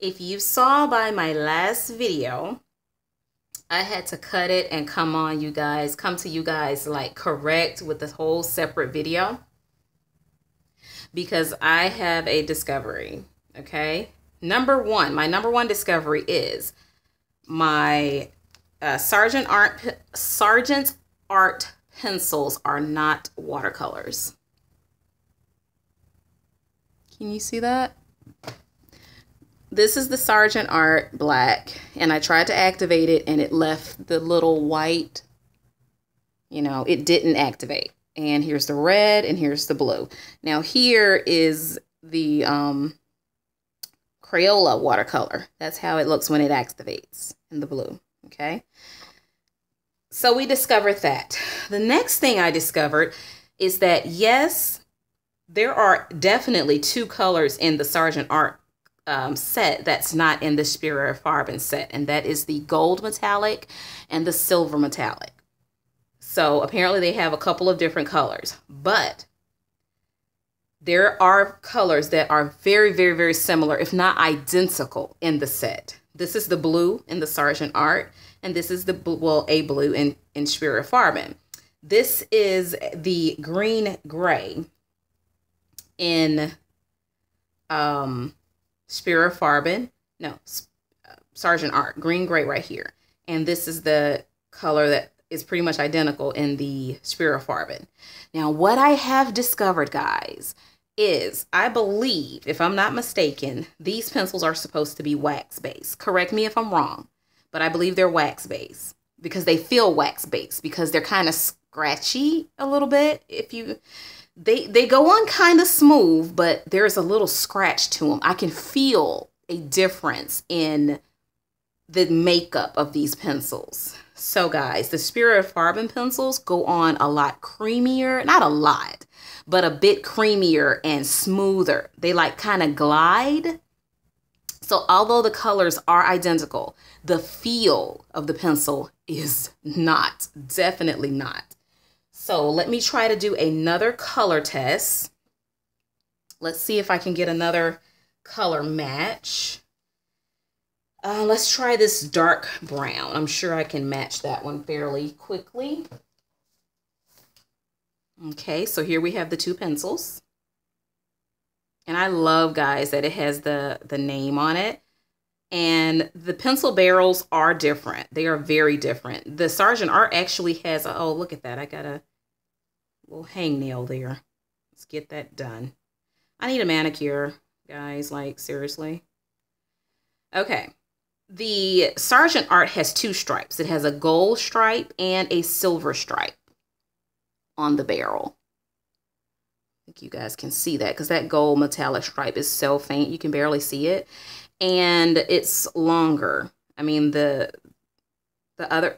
If you saw by my last video, I had to cut it and come to you guys like correct with the whole separate video because I have a discovery. Okay. My number one discovery is my Sargent Art pencils are not watercolors. Can you see that? This is the Sargent Art black, and I tried to activate it and it left the little white, it didn't activate. And here's the red and here's the blue. Now here is the Crayola watercolor. That's how it looks when it activates in the blue. Okay. So we discovered that. The next thing I discovered is that yes, there are definitely two colors in the Sargent Art set that's not in the Schpirerr Farben set, and that is the gold metallic and the silver metallic. So apparently they have a couple of different colors, but there are colors that are very, very, very similar, if not identical, in the set. This is the blue in the Sargent Art, and this is the a blue in Schpirerr Farben. This is the green gray in Schpirerr Farben. No, Sargent Art, green gray right here. And this is the color that is pretty much identical in the Schpirerr Farben. Now, what I have discovered, guys, is I believe, if I'm not mistaken, these pencils are supposed to be wax-based. Correct me if I'm wrong, but I believe they're wax-based because they feel wax-based because they're kind of scratchy a little bit. They go on kind of smooth, but there's a little scratch to them. I can feel a difference in the makeup of these pencils. So guys, the Schpirerr Farben pencils go on a lot creamier, not a lot, but a bit creamier and smoother. They like kind of glide. So although the colors are identical, the feel of the pencil is not, definitely not. So let me try to do another color test. Let's see if I can get another color match. Let's try this dark brown. I'm sure I can match that one fairly quickly. Okay, so here we have the two pencils. And I love, guys, that it has the name on it. And the pencil barrels are different. They are very different. The Sargent Art actually has a, oh, look at that. I got a little hangnail there. Let's get that done. I need a manicure, guys, like seriously. Okay. The Sargent Art has two stripes. It has a gold stripe and a silver stripe on the barrel. I think you guys can see that because that gold metallic stripe is so faint you can barely see it. And it's longer. I mean, the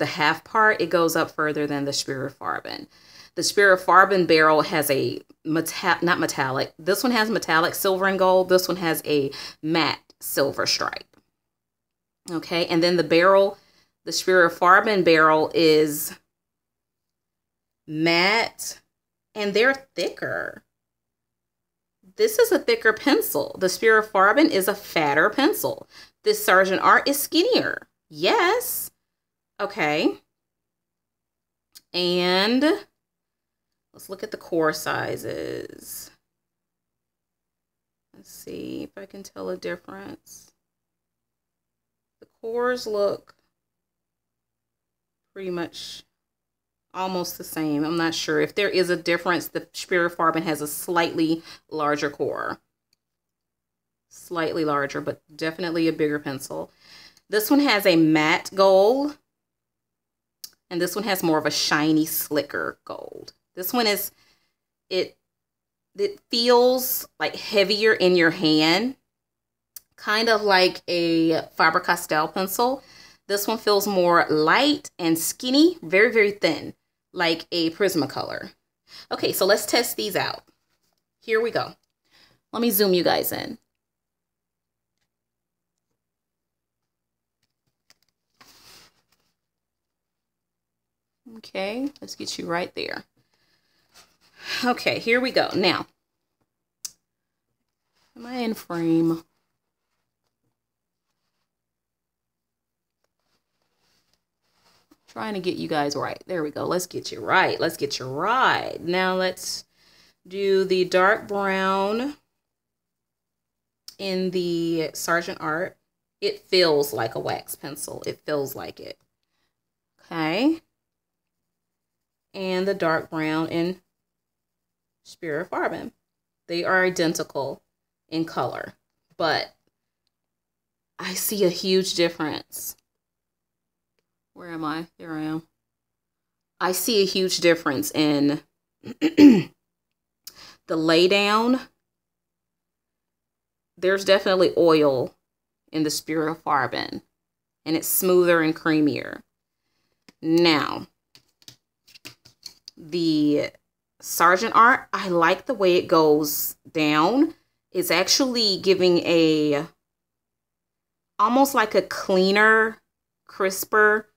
half part, it goes up further than the Schpirerr Farben. The Schpirerr Farben barrel has a not metallic. This one has metallic silver and gold. This one has a matte silver stripe. Okay, and then the Schpirerr Farben barrel is matte, and they're thicker. This is a thicker pencil. The Schpirerr Farben is a fatter pencil. This Sargent Art is skinnier. Yes. Okay. And let's look at the core sizes. Let's see if I can tell a difference. The cores look pretty much almost the same. I'm not sure if there is a difference. The Schpirerr Farben has a slightly larger core. Slightly larger, but definitely a bigger pencil. This one has a matte gold. And this one has more of a shiny, slicker gold. This one is, it feels like heavier in your hand. Kind of like a Faber-Castell pencil. This one feels more light and skinny, very, very thin, like a Prismacolor. Okay, so let's test these out. Here we go. Let me zoom you guys in. Okay, let's get you right there. Okay, here we go. Now, am I in frame? Trying to get you guys right. There we go. Let's get you right. Let's get you right. Now let's do the dark brown in the Sargent Art. It feels like a wax pencil. It feels like it. Okay. And the dark brown in Schpirerr Farben. They are identical in color, but I see a huge difference. Where am I? Here I am. I see a huge difference in the laydown. There's definitely oil in the Schpirerr Farben, and it's smoother and creamier. Now, the Sargent Art, I like the way it goes down. It's actually giving almost like a cleaner, crisper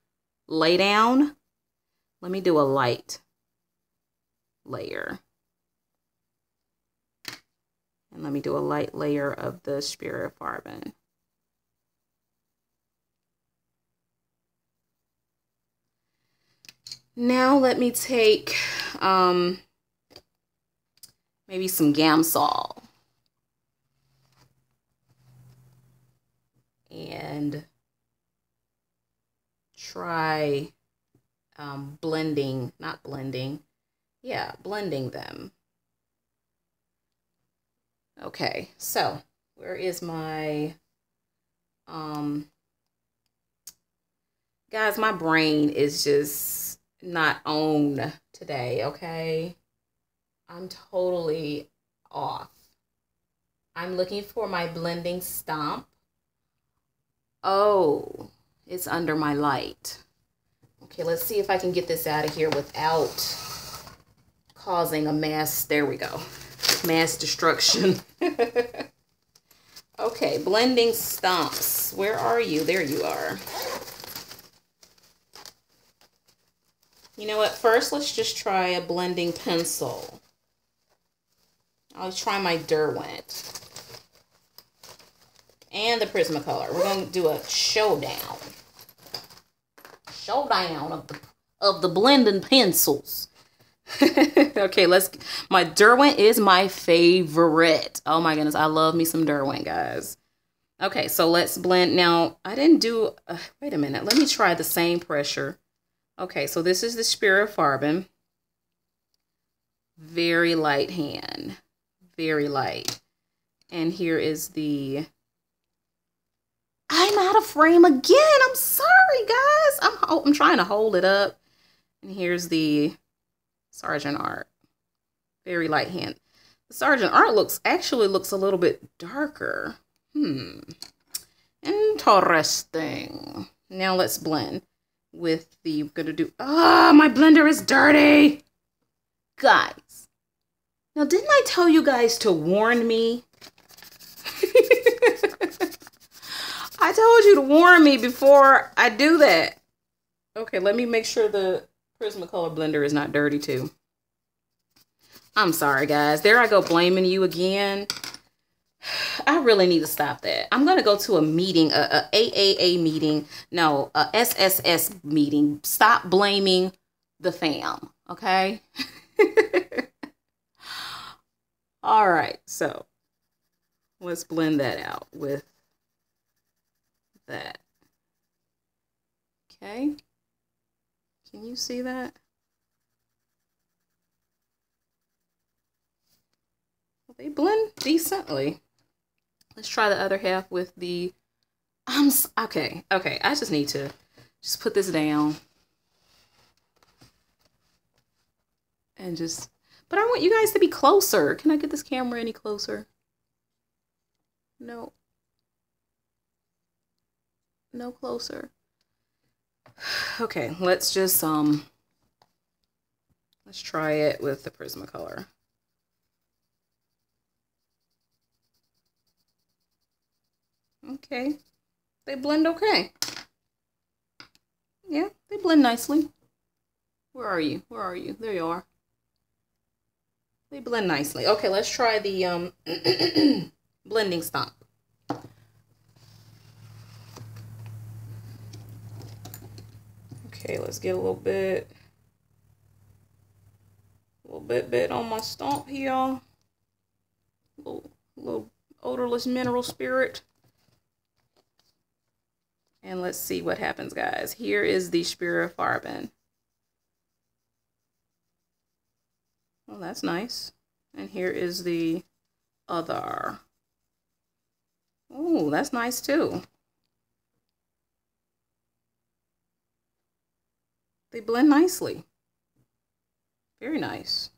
lay down. Let me do a light layer. And let me do a light layer of the Schpirerr Farben. Now let me take maybe some Gamsol and try blending them. Okay, so where is my guys, my brain is just not on today, okay? I'm totally off. I'm looking for my blending stomp. Oh, it's under my light. Okay, let's see if I can get this out of here without causing a mass. There we go. Mass destruction. Okay, blending stomps. Where are you? There you are. You know what? First, let's just try a blending pencil. I'll try my Derwent. And the Prismacolor. We're going to do a showdown. Showdown of the blending pencils. Okay, my Derwent is my favorite. Oh my goodness, I love me some Derwent, guys. Okay, so let's blend. Now, I didn't do, wait a minute. Let me try the same pressure. Okay, so this is the Schpirerr Farben. Very light hand. Very light. And here is the... I'm out of frame again. I'm sorry, guys. I'm trying to hold it up. And here's the Sargent Art. Very light hand. The Sargent Art actually looks a little bit darker. Interesting. Now let's blend with the, my blender is dirty. Guys. Now, didn't I tell you guys to warn me? I told you to warn me before I do that. Okay, let me make sure the Prismacolor blender is not dirty too. I'm sorry, guys. There I go blaming you again. I really need to stop that. I'm going to go to a meeting, a AAA meeting. No, a SSS meeting. Stop blaming the fam, okay? All right, so let's blend that out with that. Okay. Can you see that? Well, they blend decently. Let's try the other half with the, okay, I just need to just put this down. And just, but I want you guys to be closer. Can I get this camera any closer? No. No closer. Okay, let's just, let's try it with the Prismacolor. Okay, they blend okay. Yeah, they blend nicely. Where are you? Where are you? There you are. They blend nicely. Okay, let's try the blending stomp. Okay, let's get a little bit on my stump here. Little odorless mineral spirit. And let's see what happens, guys. Here is the Schpirerr Farben. Well, that's nice. And here is the other. Oh, that's nice too. They blend nicely. Very nice.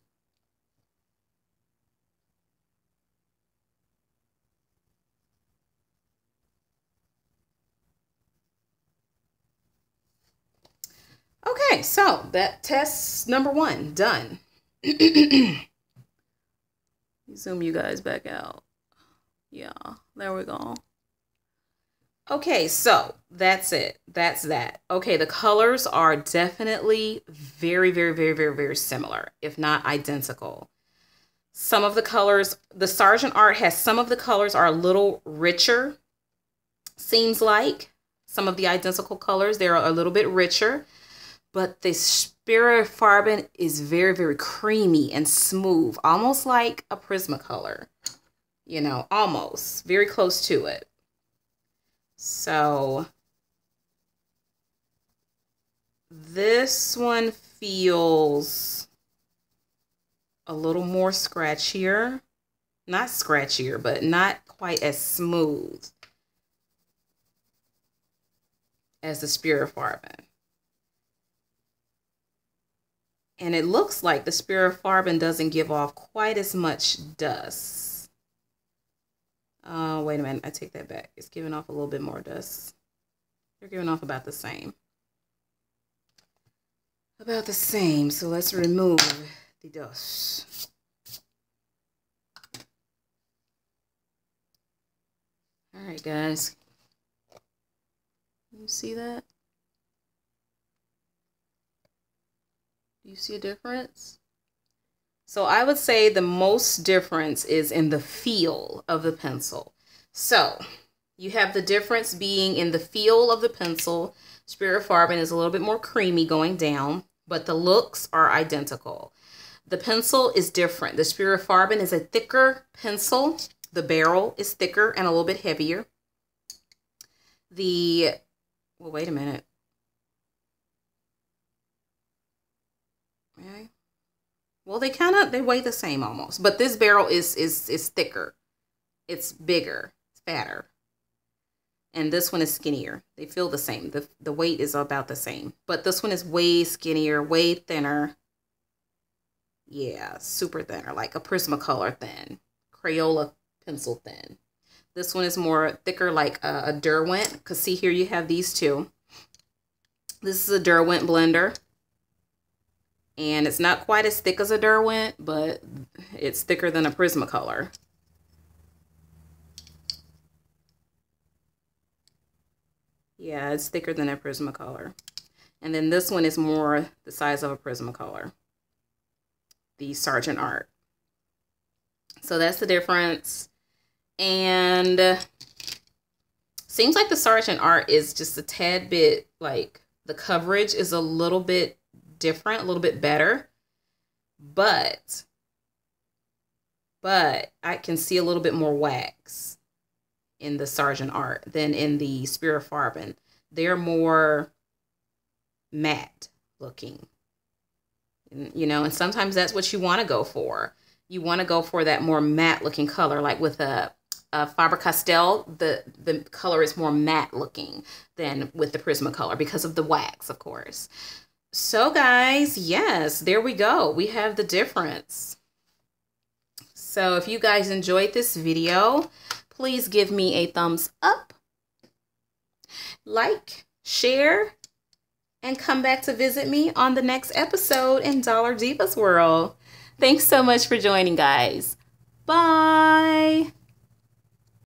Okay, so that test number 1 done. Zoom you guys back out. Yeah, there we go. Okay, so that's it. That's that. Okay, the colors are definitely very similar, if not identical. Some of the colors, the Sargent Art has some of the colors are a little richer. Seems like some of the identical colors, they're a little bit richer. But the Schpirerr Farben is very creamy and smooth, almost like a Prismacolor. You know, almost. Very close to it. So, this one feels a little more scratchier. Not scratchier, but not quite as smooth as the Schpirerr Farben. And it looks like the Schpirerr Farben doesn't give off quite as much dust. Wait a minute, I take that back. It's giving off a little bit more dust. They're giving off about the same. About the same, so let's remove the dust. All right, guys. You see that? Do you see a difference? So I would say the most difference is in the feel of the pencil. So you have the difference being in the feel of the pencil. Schpirerr Farben is a little bit more creamy going down, but the looks are identical. The pencil is different. The Schpirerr Farben is a thicker pencil. The barrel is thicker and a little bit heavier. Well, wait a minute. Okay. Well, they weigh the same almost, but this barrel is thicker. It's bigger, it's fatter. And this one is skinnier. They feel the same. The weight is about the same, but this one is way skinnier, way thinner. Yeah, super thinner, like a Prismacolor thin, Crayola pencil thin. This one is more thicker, like a Derwent, because see here you have these two. This is a Derwent blender. And it's not quite as thick as a Derwent, but it's thicker than a Prismacolor. Yeah, it's thicker than a Prismacolor. And then this one is more the size of a Prismacolor. The Sargent Art. So that's the difference. And seems like the Sargent Art is just a tad bit, like the coverage is a little bit different, a little bit better, but I can see a little bit more wax in the Sargent Art than in the Schpirerr Farben. They're more matte looking, you know, and sometimes that's what you want to go for. You want to go for that more matte looking color, like with a Faber-Castell, the color is more matte looking than with the Prismacolor because of the wax, of course. So guys, yes, there we go. We have the difference. So if you guys enjoyed this video, please give me a thumbs up, like, share, and come back to visit me on the next episode in Dollar Divas World. Thanks so much for joining, guys. Bye.